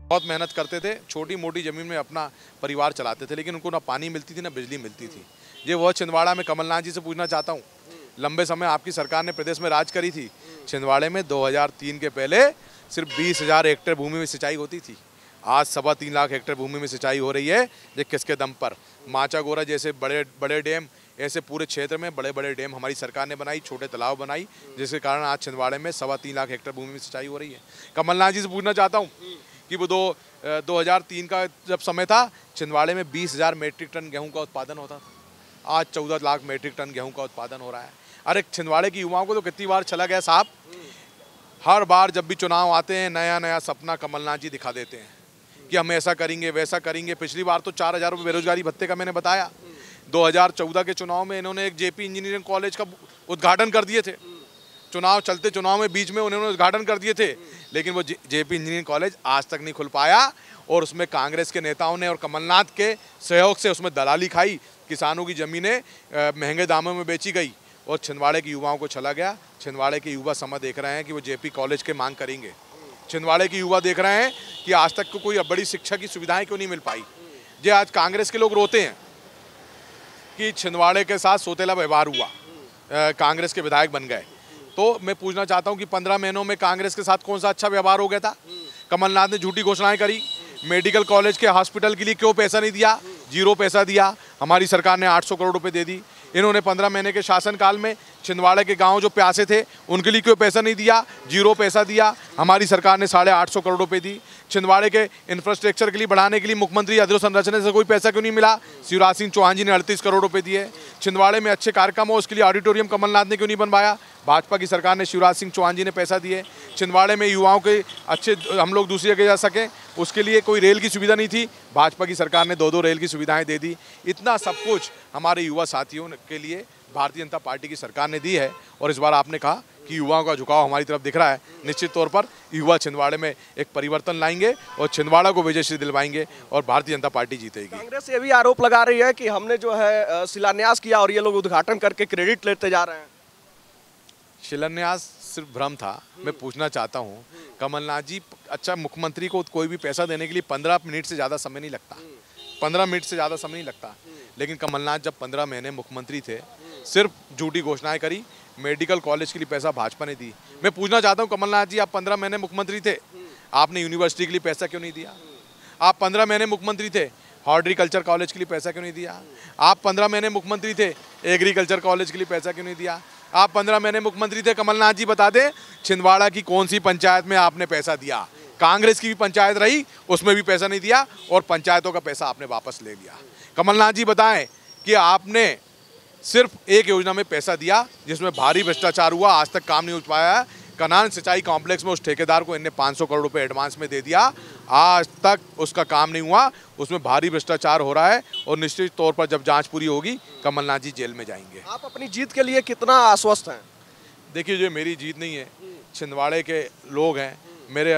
बहुत मेहनत करते थे, छोटी मोटी ज़मीन में अपना परिवार चलाते थे, लेकिन उनको ना पानी मिलती थी ना बिजली मिलती थी। ये वह छिंदवाड़ा में कमलनाथ जी से पूछना चाहता हूँ, लंबे समय आपकी सरकार ने प्रदेश में राज करी थी, छिंदवाड़े में 2003 के पहले सिर्फ 20,000 हेक्टेयर भूमि में सिंचाई होती थी। आज 3.25 लाख हेक्टेयर भूमि में सिंचाई हो रही है। ये किसके दम पर? माचा गोरा जैसे बड़े बड़े डैम, ऐसे पूरे क्षेत्र में बड़े बड़े डैम हमारी सरकार ने बनाई, छोटे तालाब बनाई, जिसके कारण आज छिंदवाड़े में 3.25 लाख हेक्टेयर भूमि में सिंचाई हो रही है। कमलनाथ जी से पूछना चाहता हूँ कि वो 2003 का जब समय था, छिंदवाड़े में 20,000 मीट्रिक टन गेहूं का उत्पादन होता था। आज 14 लाख मीट्रिक टन गेहूं का उत्पादन हो रहा है। अरे छिंदवाड़े की युवाओं को तो कितनी बार चला गया साहब। हर बार जब भी चुनाव आते हैं नया नया सपना कमलनाथ जी दिखा देते हैं कि हम ऐसा करेंगे वैसा करेंगे। पिछली बार तो 4,000 रुपये बेरोजगारी भत्ते का मैंने बताया। 2014 के चुनाव में इन्होंने एक जेपी इंजीनियरिंग कॉलेज का उद्घाटन कर दिए थे। चुनाव चलते चुनाव में बीच में उन्होंने उद्घाटन कर दिए थे, लेकिन वो जेपी इंजीनियरिंग कॉलेज आज तक नहीं खुल पाया। और उसमें कांग्रेस के नेताओं ने और कमलनाथ के सहयोग से उसमें दलाली खाई, किसानों की ज़मीनें महंगे दामों में बेची गई और छिंदवाड़े के युवाओं को चला गया। छिंदवाड़े के युवा समय देख रहे हैं कि वो जेपी कॉलेज के मांग करेंगे। छिंदवाड़े के युवा देख रहे हैं कि आज तक को कोई बड़ी शिक्षा की सुविधाएं क्यों नहीं मिल पाई। ये आज कांग्रेस के लोग रोते हैं कि छिंदवाड़े के साथ सौतेला व्यवहार हुआ, कांग्रेस के विधायक बन गए। तो मैं पूछना चाहता हूं कि 15 महीनों में कांग्रेस के साथ कौन सा अच्छा व्यवहार हो गया था? कमलनाथ ने झूठी घोषणाएं करी। मेडिकल कॉलेज के हॉस्पिटल के लिए क्यों पैसा नहीं दिया? 0 पैसा दिया। हमारी सरकार ने 800 करोड़ रुपए दे दी। इन्होंने 15 महीने के शासनकाल में छिंदवाड़े के गांव जो प्यासे थे उनके लिए क्यों पैसा नहीं दिया? 0 पैसा दिया। हमारी सरकार ने 850 करोड़ रुपए दी। छिंदवाड़े के इंफ्रास्ट्रक्चर के लिए बढ़ाने के लिए मुख्यमंत्री अधोसंरचना से कोई पैसा क्यों नहीं मिला? शिवराज सिंह चौहान जी ने 38 करोड़ रुपए दिए। छिंदवाड़े में अच्छे कार्यक्रम हो उसके लिए ऑडिटोरियम कमलनाथ ने क्यों नहीं बनवाया? भाजपा की सरकार ने शिवराज सिंह चौहान जी ने पैसा दिए। छिंदवाड़े में युवाओं के अच्छे हम लोग दूसरी जगह जा सकें उसके लिए कोई रेल की सुविधा नहीं थी, भाजपा की सरकार ने 2-2 रेल की सुविधाएं दे दी। इतना सब कुछ हमारे युवा साथियों के लिए भारतीय जनता पार्टी की सरकार ने दी है। और इस बार आपने कहा कि युवाओं का झुकाव हमारी तरफ दिख रहा है। निश्चित तौर पर युवा छिंदवाड़े में एक परिवर्तन लाएंगे और छिंदवाड़ा को विजयश्री दिलवाएंगे और भारतीय जनता पार्टी जीतेगी। कांग्रेस ये भी आरोप लगा रही है कि हमने जो है शिलान्यास किया और ये लोग उद्घाटन करके क्रेडिट लेते जा रहे हैं। शिलान्यास सिर्फ भ्रम था। मैं पूछना चाहता हूं, कमलनाथ जी, अच्छा मुख्यमंत्री को कोई भी पैसा देने के लिए 15 मिनट से ज़्यादा समय नहीं लगता, 15 मिनट से ज़्यादा समय नहीं लगता। लेकिन कमलनाथ जब 15 महीने मुख्यमंत्री थे सिर्फ झूठी घोषणाएं करी। मेडिकल कॉलेज के लिए पैसा भाजपा ने दी। मैं पूछना चाहता हूं कमलनाथ जी, आप 15 महीने मुख्यमंत्री थे, आपने यूनिवर्सिटी के लिए पैसा क्यों नहीं दिया? आप 15 महीने मुख्यमंत्री थे, हॉर्टिकल्चर कॉलेज के लिए पैसा क्यों नहीं दिया? आप 15 महीने मुख्यमंत्री थे, एग्रीकल्चर कॉलेज के लिए पैसा क्यों नहीं दिया? आप 15 महीने मुख्यमंत्री थे, कमलनाथ जी बता दें छिंदवाड़ा की कौन सी पंचायत में आपने पैसा दिया? कांग्रेस की भी पंचायत रही उसमें भी पैसा नहीं दिया और पंचायतों का पैसा आपने वापस ले लिया। कमलनाथ जी बताएं कि आपने सिर्फ एक योजना में पैसा दिया जिसमें भारी भ्रष्टाचार हुआ, आज तक काम नहीं हो पाया। कनान सिंचाई कॉम्प्लेक्स में उस ठेकेदार को इनने 500 करोड़ रुपए एडवांस में दे दिया, आज तक उसका काम नहीं हुआ, उसमें भारी भ्रष्टाचार हो रहा है और निश्चित तौर पर जब जांच पूरी होगी कमलनाथ जी जेल में जाएंगे। आप अपनी जीत के लिए कितना आश्वस्त हैं? देखिए, ये मेरी जीत नहीं है, छिंदवाड़े के लोग हैं, मेरे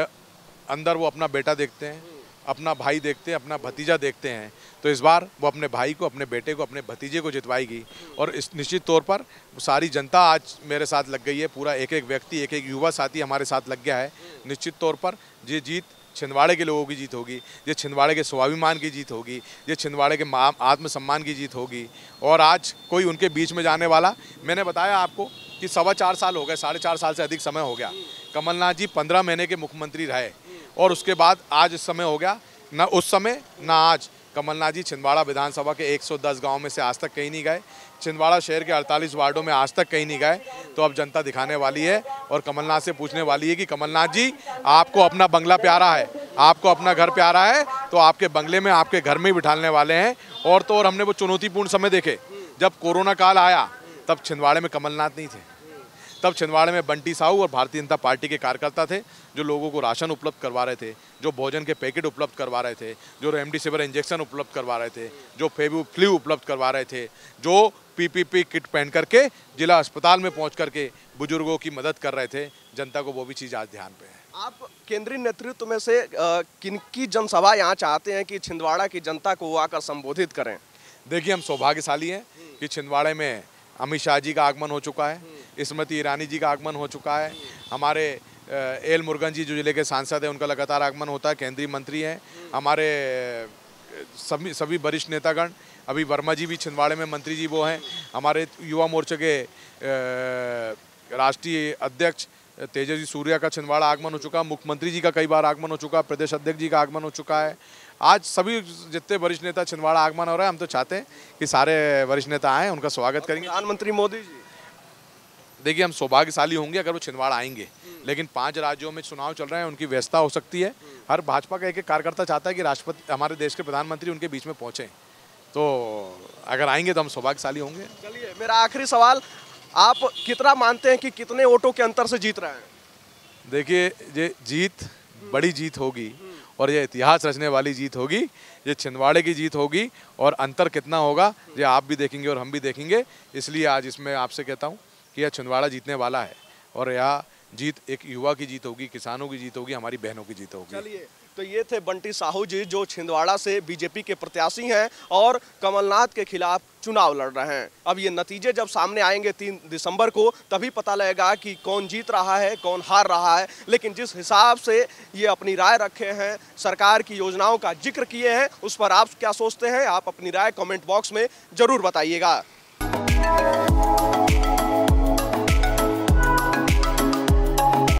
अंदर वो अपना बेटा देखते हैं, अपना भाई देखते हैं, अपना भतीजा देखते हैं। तो इस बार वो अपने भाई को, अपने बेटे को, अपने भतीजे को जितवाएगी और इस निश्चित तौर पर सारी जनता आज मेरे साथ लग गई है। पूरा एक एक व्यक्ति, एक एक युवा साथी हमारे साथ लग गया है। निश्चित तौर पर ये जीत छिंदवाड़े के लोगों की जीत होगी, ये छिंदवाड़े के स्वाभिमान की जीत होगी, ये छिंदवाड़े के आत्मसम्मान की जीत होगी। और आज कोई उनके बीच में जाने वाला, मैंने बताया आपको कि 4.25 साल हो गए, 4.5 साल से अधिक समय हो गया। कमलनाथ जी 15 महीने के मुख्यमंत्री रहे और उसके बाद आज इस समय हो गया, ना उस समय ना आज। कमलनाथ जी छिंदवाड़ा विधानसभा के 110 गांव में से आज तक कहीं नहीं गए, छिंदवाड़ा शहर के 48 वार्डों में आज तक कहीं नहीं गए। तो अब जनता दिखाने वाली है और कमलनाथ से पूछने वाली है कि कमलनाथ जी, आपको अपना बंगला प्यारा है, आपको अपना घर प्यारा है, तो आपके बंगले में, आपके घर में ही बिठाने वाले हैं। और तो और हमने वो चुनौतीपूर्ण समय देखे, जब कोरोना काल आया तब छिंदवाड़े में कमलनाथ नहीं थे, तब छिंदवाड़े में बंटी साहू और भारतीय जनता पार्टी के कार्यकर्ता थे जो लोगों को राशन उपलब्ध करवा रहे थे, जो भोजन के पैकेट उपलब्ध करवा रहे थे, जो रेमडेसिविर इंजेक्शन उपलब्ध करवा रहे थे, जो फेविफ्लू उपलब्ध करवा रहे थे, जो पीपीपी किट पहन करके जिला अस्पताल में पहुंच करके बुजुर्गों की मदद कर रहे थे। जनता को वो भी चीज़ आज ध्यान पे है। आप केंद्रीय नेतृत्व में से किनकी जनसभा यहाँ चाहते हैं कि छिंदवाड़ा की जनता को वो आकर संबोधित करें? देखिए, हम सौभाग्यशाली हैं कि छिंदवाड़े में अमित शाह जी का आगमन हो चुका है, स्मृति ईरानी जी का आगमन हो चुका है, हमारे एल मुरुगन जी जो जिले के सांसद हैं, उनका लगातार आगमन होता है। केंद्रीय मंत्री हैं हमारे, सभी वरिष्ठ नेतागण। अभी वर्मा जी भी छिंदवाड़े में मंत्री जी वो हैं। हमारे युवा मोर्चे के राष्ट्रीय अध्यक्ष तेजस्वी सूर्या का छिंदवाड़ा आगमन हो चुका, मुख्यमंत्री जी का कई बार आगमन हो चुका, प्रदेश अध्यक्ष जी का आगमन हो चुका है। आज सभी जितने वरिष्ठ नेता छिंदवाड़ा आगमन हो रहा है, हम तो चाहते हैं कि सारे वरिष्ठ नेता आएँ, उनका स्वागत करेंगे। प्रधानमंत्री मोदी जी, देखिए हम सौभाग्यशाली होंगे अगर वो छिंदवाड़ा आएंगे, लेकिन 5 राज्यों में चुनाव चल रहे हैं, उनकी व्यस्तता हो सकती है। हर भाजपा का एक कार्यकर्ता चाहता है कि राष्ट्रपति, हमारे देश के प्रधानमंत्री उनके बीच में पहुंचे, तो अगर आएंगे तो हम सौभाग्यशाली होंगे। चलिए, मेरा आखिरी सवाल, आप कितना मानते हैं कि कितने वोटों के अंतर से जीत रहे हैं? देखिए, ये जीत बड़ी जीत होगी और ये इतिहास रचने वाली जीत होगी, ये छिंदवाड़े की जीत होगी। और अंतर कितना होगा ये आप भी देखेंगे और हम भी देखेंगे। इसलिए आज इसमें आपसे कहता हूँ कि यह छिंदवाड़ा जीतने वाला है और यह जीत एक युवा की जीत होगी, किसानों की जीत होगी, हमारी बहनों की जीत होगी। चलिए, तो ये थे बंटी साहू जी जो छिंदवाड़ा से बीजेपी के प्रत्याशी हैं और कमलनाथ के खिलाफ चुनाव लड़ रहे हैं। अब ये नतीजे जब सामने आएंगे 3 दिसंबर को, तभी पता लगेगा कि कौन जीत रहा है, कौन हार रहा है। लेकिन जिस हिसाब से ये अपनी राय रखे हैं, सरकार की योजनाओं का जिक्र किए हैं, उस पर आप क्या सोचते हैं? आप अपनी राय कमेंट बॉक्स में जरूर बताइएगा।